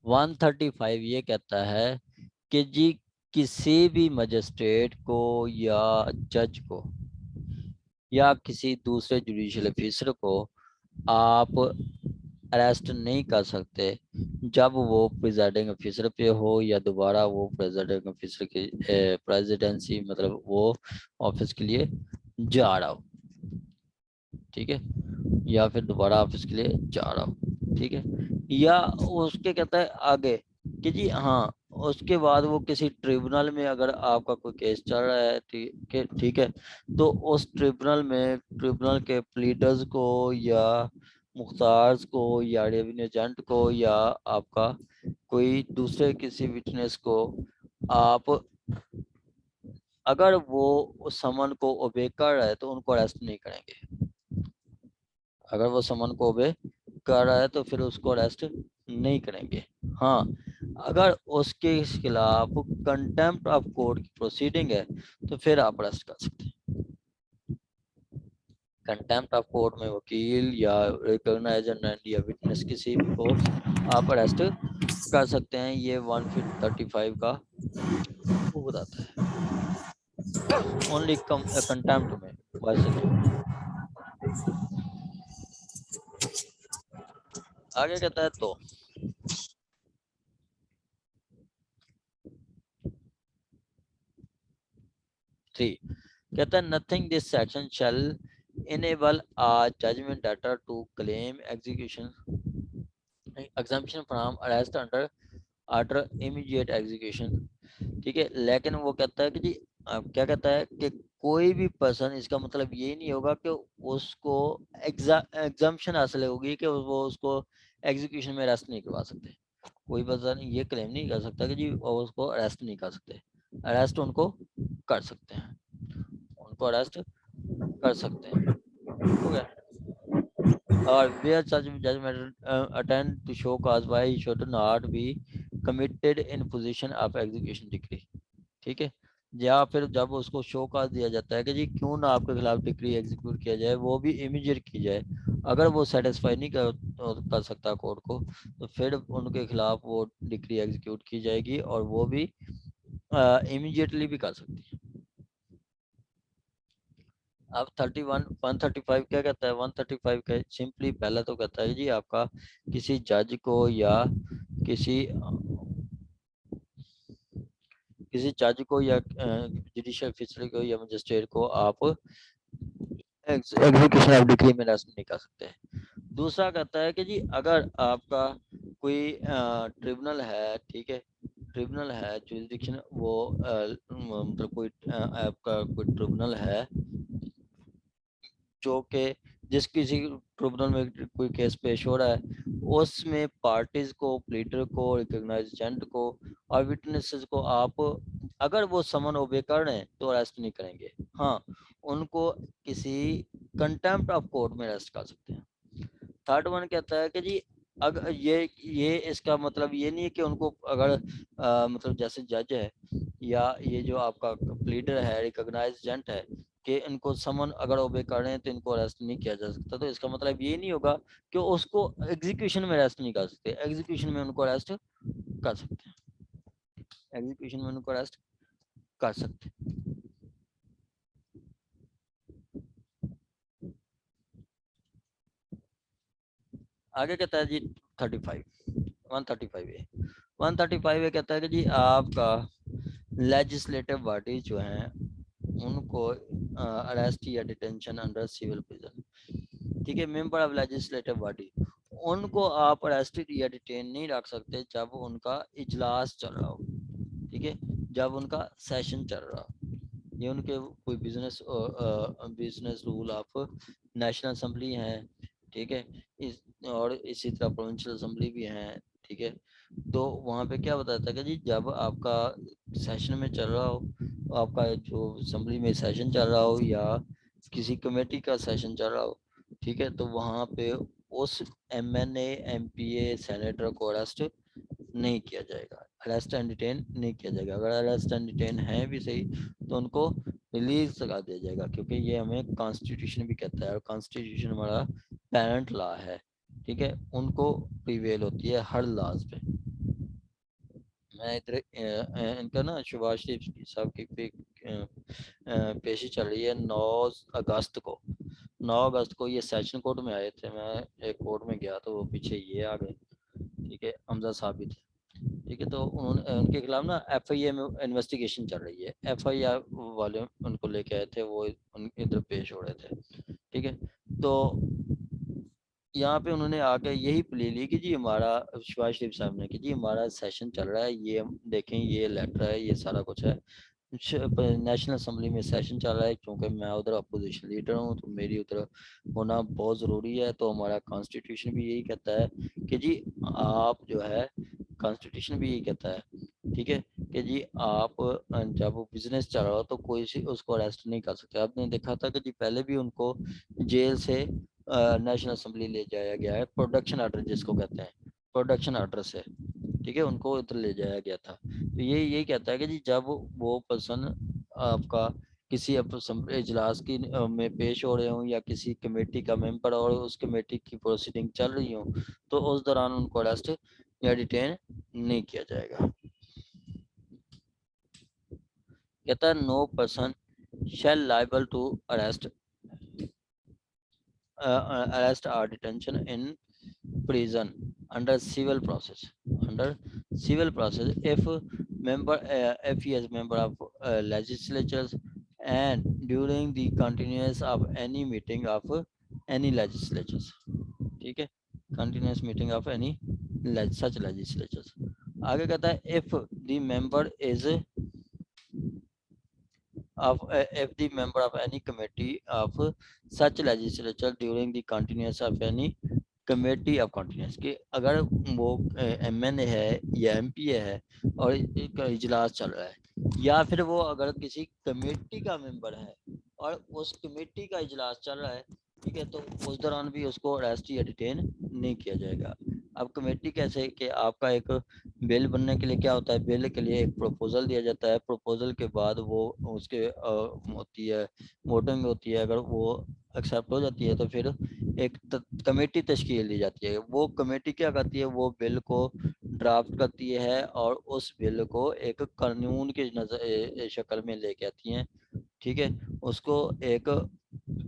135 ये कहता है कि जी किसी भी मजिस्ट्रेट को या जज को या किसी दूसरे जुडिशियल ऑफिसर को आप अरेस्ट नहीं कर सकते जब वो प्रिजाइडिंग ऑफिसर पे हो या दोबारा वो प्रेसिडेंट ऑफिसर की प्रेसिडेंसी मतलब वो ऑफिस के लिए जा रहा हो, ठीक है, या फिर दोबारा ऑफिस के लिए जा रहा हो, ठीक है, या उसके कहता है आगे कि जी हाँ उसके बाद वो किसी ट्रिब्यूनल में अगर आपका कोई केस चल रहा है, ठीक है, तो उस ट्रिब्यूनल के प्लीडर्स को या मुख्तार्स को या रेवेन्यू एजेंट को या आपका कोई दूसरे किसी विटनेस को आप अगर वो उस समन को ओबे कर रहा है तो उनको अरेस्ट नहीं करेंगे। अगर वो समन को ओबे कर रहा है तो फिर उसको अरेस्ट नहीं करेंगे। हाँ, अगर उसके खिलाफ कंटेम्प्ट ऑफ कोर्ट की प्रोसीडिंग है तो फिर आप अरेस्ट कर सकते हैं। कंटेम्प्ट ऑफ कोर्ट में वकील या रिकॉग्नाइज्ड या विटनेस किसी भी को आप अरेस्ट कर सकते हैं। ये 135 का वो बताता है, ओनली कंटेम्प्ट में, वैसे नहीं। आगे कहता है तो 3 कहता है nothing this section shall enable a judgment debtor to claim execution exemption from arrest under immediate execution, ठीक है। लेकिन वो कहता है कि जी क्या कहता है कि कोई भी पर्सन, इसका मतलब ये नहीं होगा कि उसको एग्जाम्पशन हासिल होगी कि वो उसको एग्जीक्यूशन में अरेस्ट नहीं करवा सकते। कोई पर्सन ये क्लेम नहीं कर सकता कि जी वो उसको अरेस्ट नहीं कर सकते। अरेस्ट उनको कर सकते हैं, उनको अरेस्ट कर सकते हैं, हो गया। और where such judgment attend to show cause why he should not be committed in position of execution decree, ठीक है। या फिर जब उसको शो काज दिया जाता है कि जी क्यों ना आपके खिलाफ डिक्री एग्जीक्यूट किया जाए, वो भी इमीडिएट की जाए, अगर वो सेटिस्फाई नहीं कर सकता कोर्ट को तो फिर उनके खिलाफ वो डिक्री एग्जीक्यूट की जाएगी और वो भी इमीडिएटली भी कर सकती है। अब 135 क्या कहता है? 135 का सिंपली पहला तो कहता है जी आपका किसी जज को या किसी जज को या जुडिशियल ऑफिसर को या मजिस्ट्रेट को आप एग्जीक्यूशन ऑफ डिक्री में अरेस्ट नहीं कर सकते। दूसरा कहता है कि जी अगर आपका कोई ट्रिब्यूनल है, ठीक है, ट्रिब्यूनल है जुरिडिक्शन, वो मतलब कोई आपका कोई ट्रिब्यूनल है जो कि जिस किसी ट्रिब्यूनल में कोई केस पेश हो रहा है, उसमें पार्टीज को, प्लीडर को, रिकॉग्नाइज्ड एजेंट को और विटनेसेस को आप अगर वो समन ओबे कर रहे हैं तो अरेस्ट नहीं करेंगे। हाँ, उनको किसी कंटेम्प्ट ऑफ कोर्ट में अरेस्ट कर सकते हैं। थर्ड वन कहता है कि जी अगर ये इसका मतलब ये नहीं है कि उनको अगर मतलब जैसे जज है या ये जो आपका प्लीडर है, रिकॉग्नाइज्ड एजेंट है, कि इनको समन अगर ओबे कर रहे हैं तो इनको अरेस्ट नहीं किया जा सकता, तो इसका मतलब ये नहीं होगा कि उसको एग्जीक्यूशन में अरेस्ट नहीं कर सकते। एग्जीक्यूशन में उनको अरेस्ट कर सकते हैं, एग्जीक्यूशन में उनको अरेस्ट कर सकते हैं। आगे कहता है जी 135 ए कहता है कि जी आपका लेजिस्लेटिव बॉडी जो है उनको अरेस्ट या डिटेंशन अंडर सिविल प्रिजन, ठीक है, मेंबर ऑफ लेजिस्लेटिव बॉडी, उनको आप अरेस्टेड या डिटेन नहीं रख सकते जब उनका इजलास चल रहा हो, ठीक है, जब उनका सेशन चल रहा हो। ये उनके कोई business rule of national assembly हैं, ठीक है, इस और इसी तरह प्रोविंशियल असेंबली भी हैं, ठीक है। तो वहाँ पे क्या बताता है कि जी जब आपका सेशन में चल रहा हो, आपका जो असेंबली में सेशन चल रहा हो या किसी कमेटी का सेशन चल रहा हो, ठीक है, तो वहाँ पे उस एमएनए, एमपीए, सेनेटर को अरेस्ट नहीं किया जाएगा, अरेस्ट एंड डिटेन नहीं किया जाएगा। अगर अरेस्ट एंड डिटेन है भी सही तो उनको रिलीज लगा दिया जाएगा, क्योंकि ये हमें कॉन्स्टिट्यूशन भी कहता है और कॉन्स्टिट्यूशन हमारा पेरेंट लॉ है, ठीक है, उनको प्रिवेल होती है हर लॉज पे। मैं इधर इनका ना शहबाज शरीफ साहब की पेशी चल रही है 9 अगस्त को। 9 अगस्त को ये सेशन कोर्ट में आए थे, मैं एक कोर्ट में गया तो वो पीछे ये आ गए, ठीक है, हमजा साहब भी थे, ठीक है। तो उन्होंने उनके खिलाफ ना एफआईए में इन्वेस्टिगेशन चल रही है, एफआईआर वाले उनको लेके आए थे, वो इधर पेश हो रहे थे, ठीक है। तो यहाँ पे उन्होंने आके यही प्ले ली कि जी हमारा, शहबाज शरीफ साहब ने, कि जी हमारा सेशन चल रहा है, ये हम देखें, ये लेटर है, ये सारा कुछ है, नेशनल असम्बली में सेशन चल रहा है, क्योंकि मैं उधर अपोजिशन लीडर हूँ तो मेरी उधर होना बहुत ज़रूरी है। तो हमारा कॉन्स्टिट्यूशन भी यही कहता है कि जी आप जो है, कॉन्स्टिट्यूशन भी यही कहता है, ठीक है, कि जी आप जब बिजनेस चल रहा हो तो कोई सी उसको अरेस्ट नहीं कर सकते। आपने देखा था कि जी पहले भी उनको जेल से नेशनल असम्बली ले जाया गया है, प्रोडक्शन आर्डर जिसको कहते हैं, प्रोडक्शन आर्डर से, ठीक है, उनको इधर ले जाया गया था। तो ये यही कहता है कि जी जब वो पर्सन आपका किसी इजलास की में पेश हो रहे हों या किसी कमेटी का मेंबर और उस कमेटी की प्रोसीडिंग चल रही हो, तो उस दौरान उनको अरेस्ट या डिटेन नहीं किया जाएगा। कहता है no person shall liable to arrest or detention in prison under civil process, under civil process if he is member of legislatures and during the continuance of any meeting of any legislatures, ठीक है, continuous meeting of any such legislatures। आगे कहता है if the member is of if the member of any committee of such legislature during the continuance of any committee of continence, कि अगर वो MNA है या एमपीए है और एक इजलास चल रहा है, या फिर वो अगर किसी कमेटी का मेंबर है और उस कमेटी का इजलास चल रहा है, ठीक है, तो उस दौरान भी उसको अरेस्ट या डिटेन नहीं किया जाएगा। अब कमेटी कैसे, कि आपका एक बिल बनने के लिए क्या होता है, बिल के लिए एक प्रपोजल दिया जाता है, प्रपोजल के बाद वो उसके होती है वोटिंग होती है, अगर वो एक्सेप्ट हो जाती है तो फिर एक कमेटी तश्कील दी जाती है। वो कमेटी क्या करती है, वो बिल को ड्राफ्ट करती है और उस बिल को एक कानून की नजर शक्ल में लेके आती हैं, ठीक है, उसको एक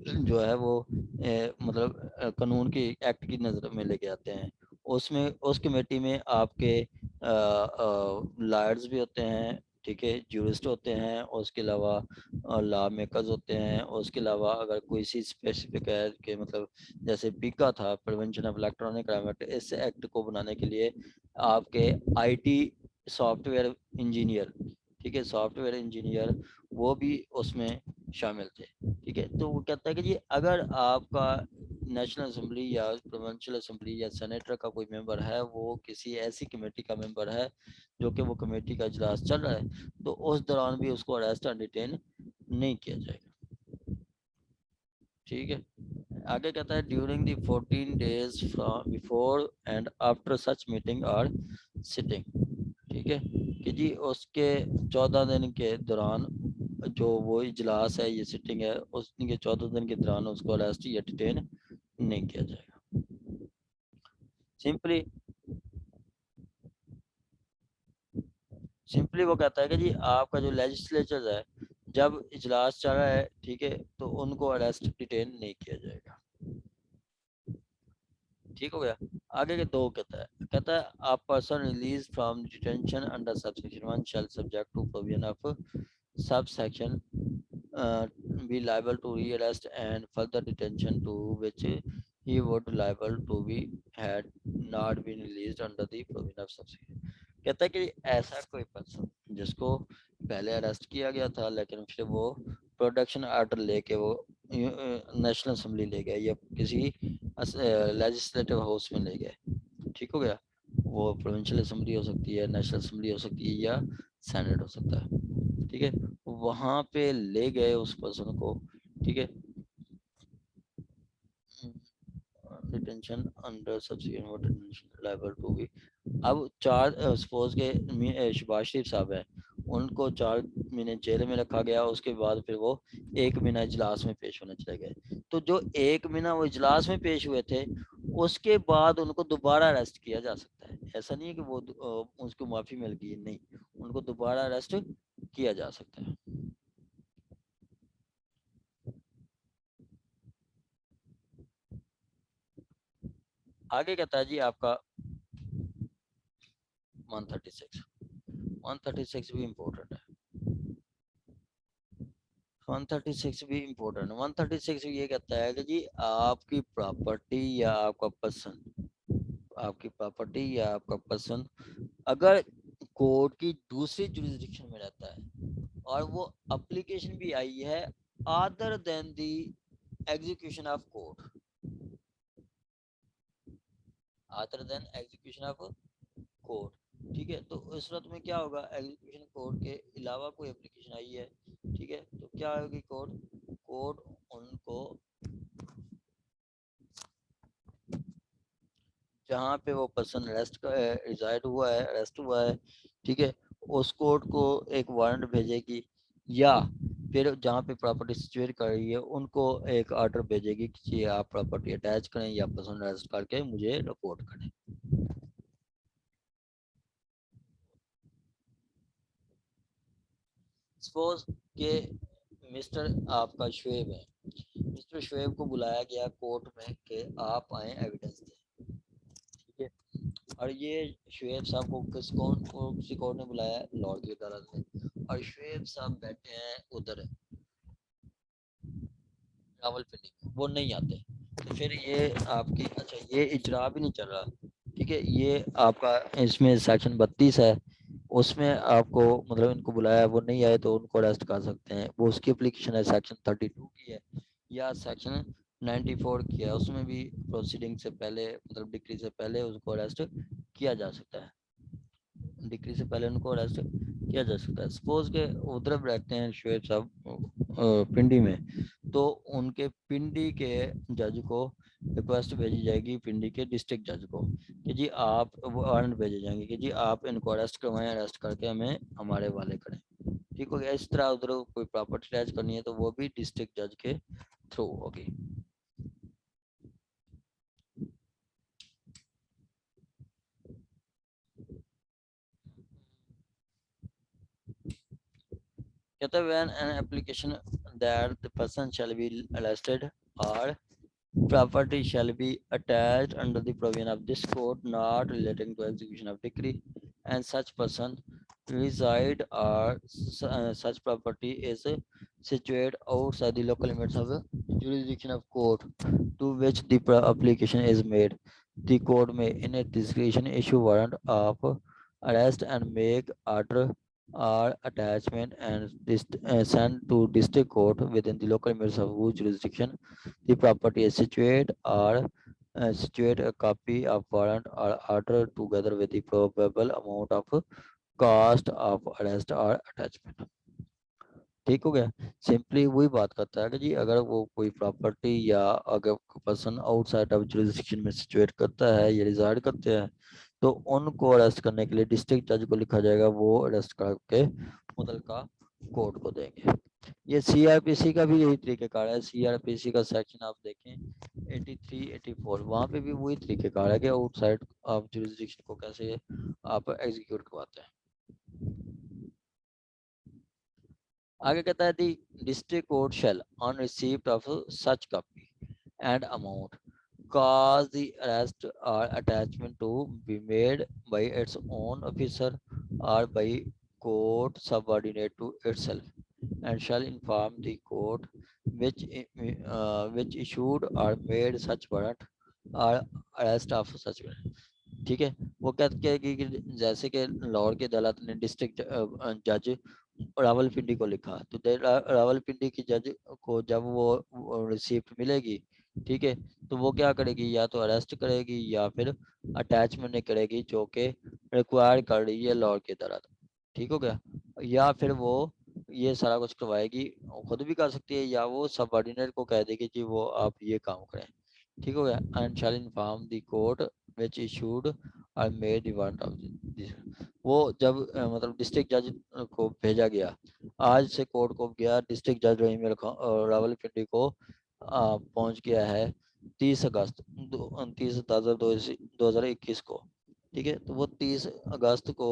जो है वो मतलब कानून की एक्ट की नज़र में लेके आते हैं। उसमें उस कमेटी में आपके लॉयर्स भी होते हैं, ठीक है, जूरिस्ट होते हैं, और उसके अलावा लॉ मेकर्स होते हैं, और उसके अलावा अगर कोई सी स्पेसिफिक है कि मतलब जैसे पीका था, prevention of electronic crime act, इस एक्ट को बनाने के लिए आपके आईटी सॉफ्टवेयर इंजीनियर, ठीक है, सॉफ्टवेयर इंजीनियर वो भी उसमें शामिल थे, ठीक है। तो वो कहता है कि जी अगर आपका नेशनल असेंबली या प्रोविंशियल असेंबली या सेनेटर का कोई मेंबर है, वो किसी ऐसी कमेटी का मेंबर है जो कि वो कमेटी का इजलास चल रहा है, तो उस दौरान भी उसको अरेस्ट और डिटेन नहीं किया जाएगा, ठीक है। आगे कहता है during the 14 days from before and after such meeting और सिटिंग, ठीक है, कि जी उसके 14 दिन के दौरान जो वो इजलास है, ये सिटिंग है, उसके 14 दिन के दौरान उसको अरेस्ट या डिटेन नहीं किया जाएगा। सिंपली सिंपली वो कहता है कि जी आपका जो लेजिस्लेचर है, जब इजलास चल रहा है, ठीक है, तो उनको अरेस्ट डिटेन नहीं किया जाएगा, ठीक हो गया। आगे के दो कहता है आप person release from detention under subsection 1 shall subject to provision of subsection be liable to rearrest and further detention to which he would liable to be had not been released under the provision of subsection। कहता है कि ऐसा कोई person जिसको पहले arrest किया गया था लेकिन फिर वो प्रोडक्शन आर्डर लेके वो नेशनल असेंबली ले गए या किसी लेजिस्लेटिव हाउस में ले गए, ठीक हो गया, वो प्रोविंशियल असेंबली हो सकती है, नेशनल असेंबली हो सकती है, या सेनेट हो सकता है, ठीक है, वहां पे ले गए उस पर्सन को, ठीक है, डिटेंशन अंडर सब्सिक्वेंट वो डिटेंशन लायबल टू बी। अब चार सपोज के शहबाज शरीफ साहब है, उनको 4 महीने जेल में रखा गया, उसके बाद फिर वो 1 महीना इजलास में पेश होने चले गए। तो जो 1 महीना वो इजलास में पेश हुए थे, उसके बाद उनको दोबारा अरेस्ट किया जा सकता है। ऐसा नहीं है कि वो उसको माफी मिल गई, नहीं, उनको दोबारा अरेस्ट किया जा सकता है। आगे कहता है जी आपका 136। 136 भी इम्पोर्टेंट है। 136 भी इम्पोर्टेंट है। 136 ये कहता है कि जी आपकी प्रॉपर्टी या आपका पर्सन, आपकी प्रॉपर्टी या आपका पर्सन अगर कोर्ट की दूसरी जुरिस्डिक्शन में रहता है और वो एप्लीकेशन भी आई है other than the execution of court, other than execution of court, ठीक है, तो इस सूरत में क्या होगा, एग्जीक्यूशन कोर्ट के अलावा कोई एप्लीकेशन आई है, ठीक है, तो क्या होगी, कोर्ट कोर्ट उनको जहाँ पे वो पर्सन अरेस्ट रिजाइड हुआ है, अरेस्ट हुआ है, ठीक है, उस कोर्ट को एक वारंट भेजेगी या फिर जहाँ पे प्रॉपर्टी सिचुएट कर रही है उनको एक ऑर्डर भेजेगी कि आप प्रॉपर्टी अटैच करें या पर्सन अरेस्ट करके मुझे रिपोर्ट करें। सपोज के मिस्टर आपका शुएब है, मिस्टर शुएब को बुलाया गया कोर्ट में कि आप आए एविडेंस दें, ठीक है, और ये शुएब साहब को किसी कोर्ट ने बुलाया है, लॉर्ड की अदालत में, और शुएब साहब बैठे हैं उधर रावलपिंडी में, वो नहीं आते, तो फिर ये आपकी, अच्छा ये इजरा भी नहीं चल रहा, ठीक है, ये आपका इसमें सेक्शन 32 है, उसमें आपको मतलब इनको बुलाया, वो नहीं आए तो उनको अरेस्ट कर सकते हैं, वो उसकी एप्लीकेशन है सेक्शन 32 की है या सेक्शन 94 की है, उसमें भी प्रोसीडिंग से पहले मतलब डिक्री से पहले उसको अरेस्ट किया जा सकता है, डिक्री से पहले उनको अरेस्ट किया जा सकता है। सपोज के उधर रहते हैं शुएब साहब पिंडी में, तो उनके पिंडी के जज को रिक्वेस्ट भेजी जाएगी, पिंडी के डिस्ट्रिक्ट जज को, कि जी आप वारंट भेजे जाएंगे कि जी आप इनको अरेस्ट करवाएं, अरेस्ट करके हमें हमारे वाले करें, ठीक हो गया। इस तरह उधर कोई प्रॉपर्टी अटैच करनी है तो वो भी डिस्ट्रिक्ट जज के थ्रू होगी। कहते हैं when an application that the person shall be arrested or property shall be attached under the provision of this code not relating to execution of decree and such person reside or such property is situated outside the local limits of the jurisdiction of court to which the application is made, the court may in a discretion issue warrant of arrest and make order or attachment and send to district court within the local limits of whose jurisdiction the property is situated or situate a copy of warrant or order together with the probable amount of cost of arrest or attachment। ठीक हो गया। Simply वही बात करता है कि जी अगर वो कोई प्रॉपर्टी या अगर पर्सन आउटसाइड ऑफ जुरिस्डिक्शन में सिचुएट करता है या रिजाइड करते हैं तो उनको अरेस्ट करने के लिए डिस्ट्रिक्ट जज को लिखा जाएगा, वो अरेस्ट करके मुतलका कोर्ट को देंगे। ये सीआरपीसी का भी यही तरीकेकार है। सीआरपीसी का सेक्शन आप देखें 83 84, वहाँ पे भी वही तरीकेकार है कि आउटसाइड ऑफ जुरिस्डिक्शन को कैसे आप एग्जीक्यूट करवाते हैं। आगे कहता है the district court shall on receipt of such copy and amount cause the arrest or attachment to be made by its own officer or by court subordinate to itself and shall inform the court which issued or made such warrant or arrest of such warrant। ठीक है, वो कहते हैं कि जैसे कि लाहौर की अदालत ने डिस्ट्रिक्ट जज रावलपिंडी को लिखा, तो रावलपिंडी की जज को जब वो रिसीप्ट मिलेगी, ठीक है, तो वो क्या करेगी, या तो अरेस्ट करेगी या फिर अटैचमेंट करेगी जो कि रिक्वायर कर रही है लाहौर की अदालत, ठीक हो गया, या फिर वो ये सारा कुछ करवाएगी, खुद भी कर सकती है या वो सबऑर्डिनेट को कह देगी कि वो आप ये काम करें, ठीक हो गया। And shall inform the court which issued or made the warrant of this. वो जब मतलब डिस्ट्रिक्ट जज को भेजा गया, आज से कोर्ट को गया, डिस्ट्रिक्ट जज रहीम रावलपिंडी को पहुंच गया है 30 अगस्त 30/10/2021 को, ठीक है। तो वो 30 अगस्त को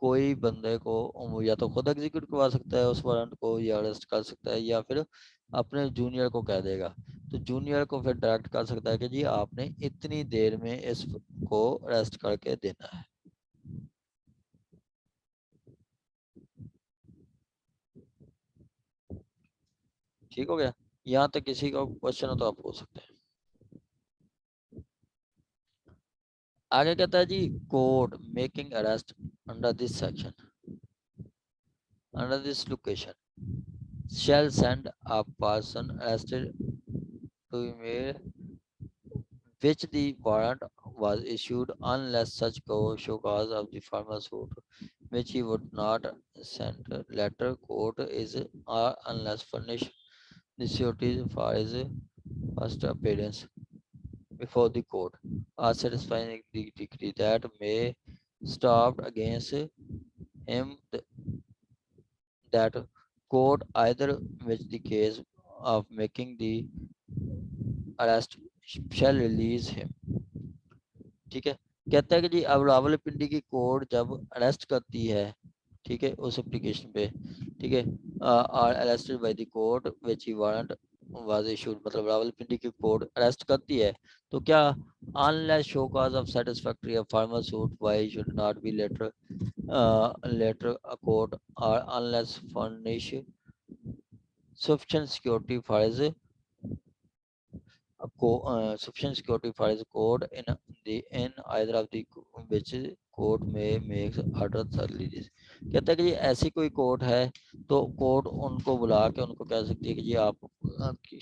कोई बंदे को या तो खुद एग्जीक्यूट करवा सकता है उस वारंट को, या अरेस्ट कर सकता है, या फिर अपने जूनियर को कह देगा। तो जूनियर को फिर डायरेक्ट कर सकता है कि जी आपने इतनी देर में इसको अरेस्ट करके देना है। ठीक हो गया। यहाँ तक किसी का क्वेश्चन हो तो आप पूछ सकते हैं। आगे कहता है जी court making arrest under this section, under this location shall send a person arrested to email which the warrant was issued unless such show cause of the former suit which he would not send letter court is or unless furnish the sureties for his first appearance before the court are satisfying the decree that may stopped against him that court either which the case of making the arrest shall release him। ठीक है। कहता है कि जी अब रावलपिंडी की court जब arrest करती है, ठीक है, उस एप्लीकेशन पे, ठीक है, or arrested by the court which he warrant was issued, मतलब रावलपिंडी की कोर्ट अरेस्ट करती है तो क्या unless show cause of satisfactory of farmer suit why should not be letter letter a court or unless furnish sufficient security for his sufficient security for his code in either of the which court may make order thoroughly this। कहता है कि जी ऐसी कोई court है तो court उनको बुला के उनको कह सकती है कि जी आप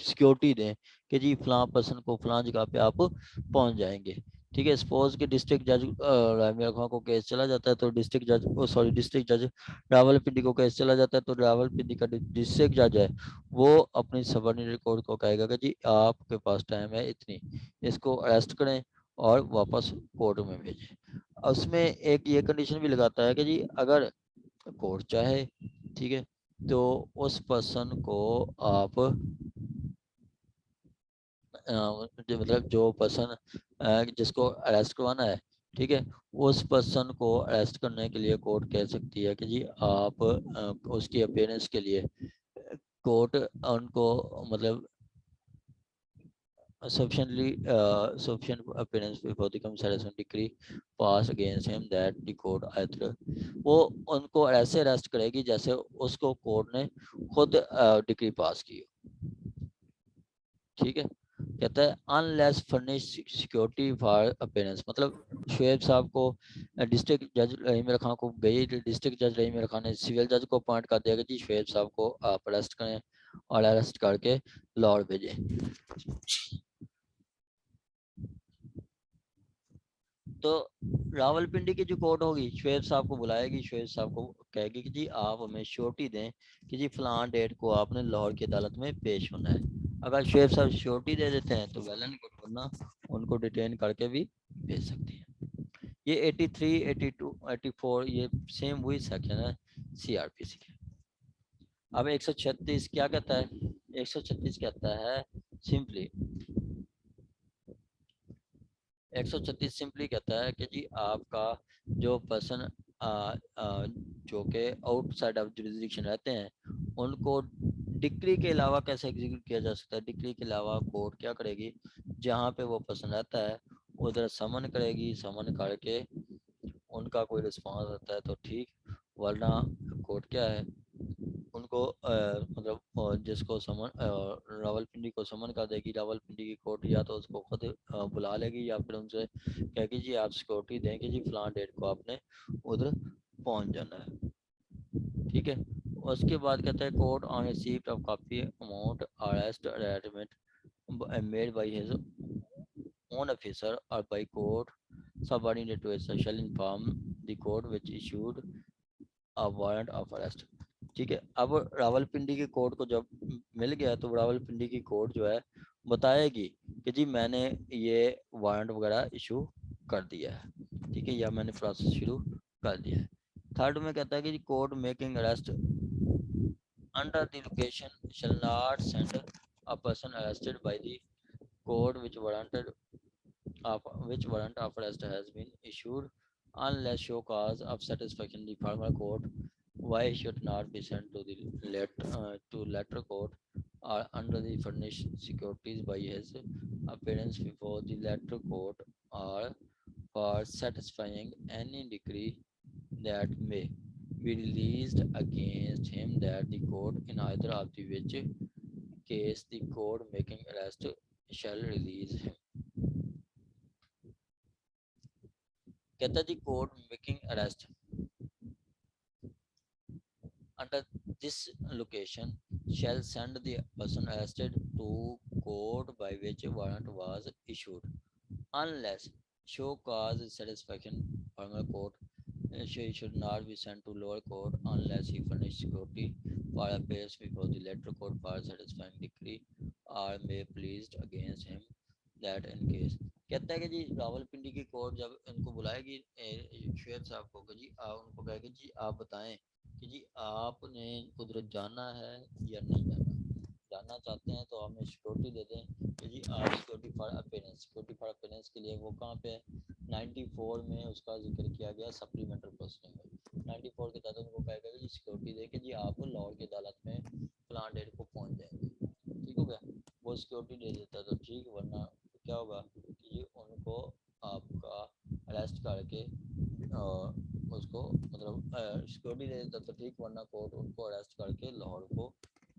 सिक्योरिटी दें कि जी फलां पर्सन को फलां जगह पे आप पहुंच जाएंगे। ठीक है। सपोज कि डिस्ट्रिक्ट जज रामिया खां को केस चला जाता है तो डिस्ट्रिक्ट जज रावलपिंडी को केस चला जाता है तो रावलपिंडी का डिस्ट्रिक्ट जज है वो अपनी सबऑर्डिनेट कोर्ट को कहेगा कि जी आपके पास टाइम है इतनी, इसको अरेस्ट करें और वापस कोर्ट में भेजें। उसमें एक ये कंडीशन भी लगाता है कि जी अगर कोर्ट चाहे, ठीक है, तो उस पर्सन को आप मतलब जो पर्सन जिसको अरेस्ट करवाना है, ठीक है, उस पर्सन को अरेस्ट करने के लिए कोर्ट कह सकती है कि जी आप उसकी अपेयरेंस के लिए कोर्ट उनको मतलब sufficient appearance before the comparison decree passed against him that the court either वो उनको ऐसे अरेस्ट करेगी जैसे उसको कोर्ट ने खुद डिक्री पास की हो। ठीक है। कहता है unless furnish security for appearance, मतलब शुएब साहब को डिस्ट्रिक्ट जज रहीम खान को गई डिस्ट्रिक्ट जज रहीम खान ने सिविल जज को अपॉइंट कर दिया कि जी शुएब साहब को आप अरेस्ट करें और अरेस्ट करके लाहौर भेजें। तो रावलपिंडी की जो कोर्ट होगी शुएब साहब को बुलाएगी, शुएब साहब को कहेगी कि जी आप हमें श्योरिटी दें कि जी फलां डेट को आपने लाहौर की अदालत में पेश होना है। अगर शुएब साहब श्योरिटी दे देते हैं तो वेल एंड गुड, वरना उनको डिटेन करके भी भेज सकती है। ये 83 82 84 ये सेम वही सेक्शन है सीआरपीसी के। अब 136 क्या कहता है? 136 कहता है सिंपली 136 सिंपली कहता है कि जी आपका जो पर्सन जो कि आउटसाइड ऑफ जुरिस्डिक्शन रहते हैं उनको डिक्री के अलावा कैसे एग्जीक्यूट किया जा सकता है। डिक्री के अलावा कोर्ट क्या करेगी, जहाँ पे वो पर्सन रहता है उधर समन करेगी, समन करके उनका कोई रिस्पॉन्स आता है तो ठीक, वरना कोर्ट क्या है उनको मतलब जिसको समन रावलपिंडी को समन कर देगी रावलपिंडी की कोर्ट, या तो उसको खुद बुला लेगी या फिर उनसे कहेगी जी आप सिक्योरिटी दें कि जी फलां डेट को आपने उधर पहुंच जाना है। ठीक है। उसके बाद कहता है court on receipt of copy amount arrest arrangement made by his own officer or by court subordinate to a shall inform the court which issued a warrant of arrest। ठीक है। अब रावलपिंडी की कोर्ट को जब मिल गया तो रावलपिंडी की कोर्ट जो है बताएगी कि जी मैंने ये वारंट वगैरह इशू कर दिया है, ठीक है, या मैंने प्रोसेस शुरू कर दिया है। थर्ड में कहता है कि court making arrest under the location shall not send a person arrested by the court which warrant of arrest has been issued unless show cause of satisfaction the former court. Why should not be sent to the letter court or under the furnished securities by his appearance before the letter court or for satisfying any decree that may be released against him that the court in either of the which case the court making arrest shall release him. कहता the court making arrest under this location shall send the person arrested to court by which warrant was issued unless show cause satisfaction former court. She should not be sent to lower court unless he furnish security for appears before the latter court for satisfying decree or may pleased against him that in case. कहता है कि जी रावलपिंडी की court जब इनको बुलाएगी शेर साहब को कि जी उनको कहेगी जी आप बताएं कि जी आपने कुदरत जाना है या नहीं जाना। जानना चाहते हैं तो हमें सिक्योरिटी दे दें कि जी आप सिक्योरिटी फॉर अपीयरेंस के लिए वो कहाँ पे है 94 में उसका जिक्र किया गया सप्लीमेंट्री प्रोसीडिंग में 94 के तहत उनको कहेगा कि सिक्योरिटी दे के जी आप लाहौर की अदालत में प्लान डेट को पहुंच जाएंगे। ठीक हो गया, वो सिक्योरिटी दे देता तो ठीक, वरना क्या होगा कि उनको आपका अरेस्ट करके उसको मतलब सिक्योरिटी दे देता तो ठीक, वरना कोर्ट उनको अरेस्ट करके लाहौर को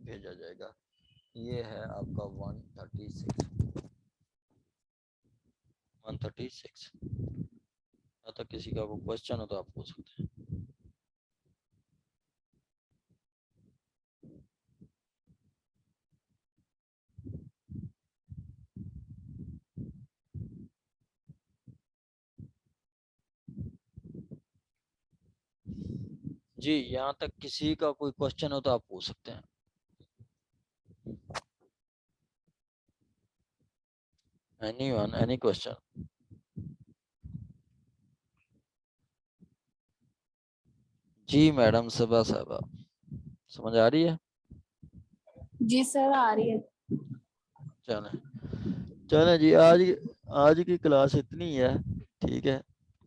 भेजा जाएगा। ये है आपका 136 तो किसी का कोई क्वेश्चन हो तो आप पूछ सकते हैं। जी यहाँ तक किसी का कोई क्वेश्चन हो तो आप पूछ सकते हैं। Anyone, any question? जी मैडम सबा साहबा समझ आ रही है? जी सर आ रही है। चले चले जी आज की क्लास इतनी है, ठीक है,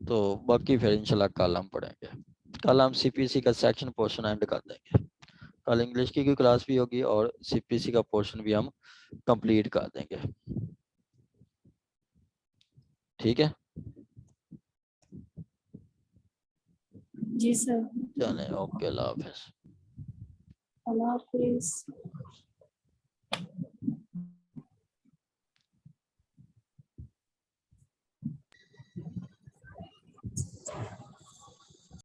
तो बाकी फिर इंशाल्लाह कल हम पढ़ेंगे। कल हम सीपीसी का सेक्शन पोर्शन एंड कर देंगे। कल इंग्लिश की क्लास भी होगी और सीपीसी का पोर्शन भी हम कंप्लीट कर देंगे। ठीक है जी सर। चलें, ओके, अल्लाह हाफिज। अल्लाह हाफिज।